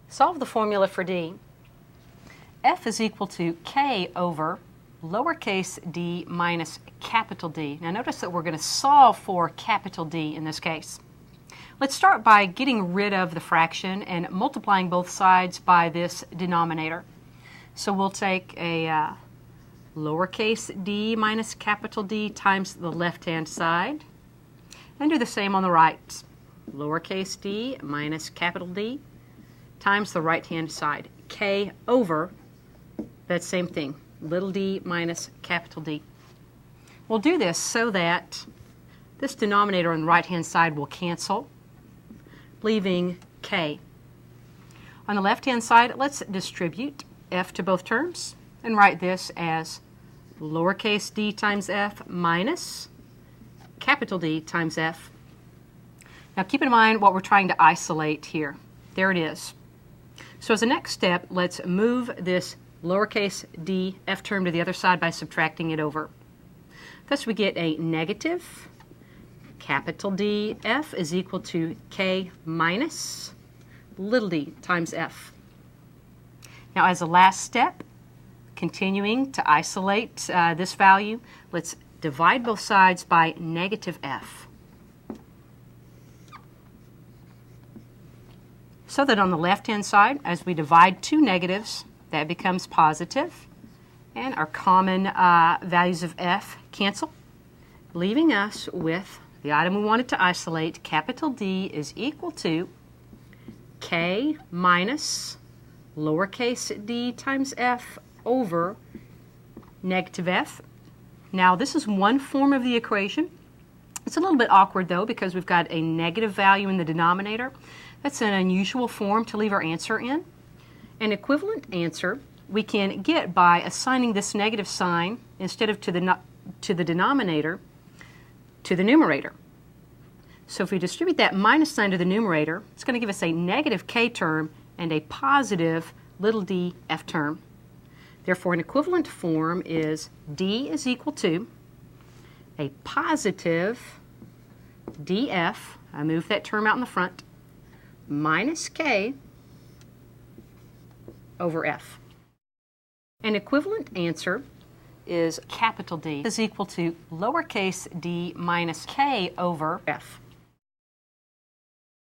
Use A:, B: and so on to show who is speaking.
A: Solve the formula for D. F is equal to K over lowercase d minus capital D. Now notice that we're going to solve for capital D in this case. Let's start by getting rid of the fraction and multiplying both sides by this denominator. So we'll take a lowercase d minus capital D times the left-hand side and do the same on the right. Lowercase d minus capital D times the right-hand side. K over that same thing, little d minus capital D. We'll do this so that this denominator on the right-hand side will cancel, leaving K. On the left-hand side, let's distribute F to both terms and write this as lowercase d times F minus capital D times F. Now keep in mind what we're trying to isolate here. There it is. So as a next step, let's move this lowercase d F term to the other side by subtracting it over. Thus we get a negative capital D F is equal to K minus little d times F. Now as a last step, continuing to isolate this value, let's divide both sides by negative F. So that on the left-hand side, as we divide two negatives, that becomes positive, and our common values of F cancel, leaving us with the item we wanted to isolate. Capital D is equal to K minus lowercase d times F over negative F. Now this is one form of the equation. It's a little bit awkward though because we've got a negative value in the denominator. That's an unusual form to leave our answer in. An equivalent answer we can get by assigning this negative sign instead of to the denominator to the numerator. So if we distribute that minus sign to the numerator, it's going to give us a negative K term and a positive little d F term. Therefore, an equivalent form is D is equal to a positive df, I move that term out in the front, minus K over F. An equivalent answer is capital D is equal to lowercase d minus K over F.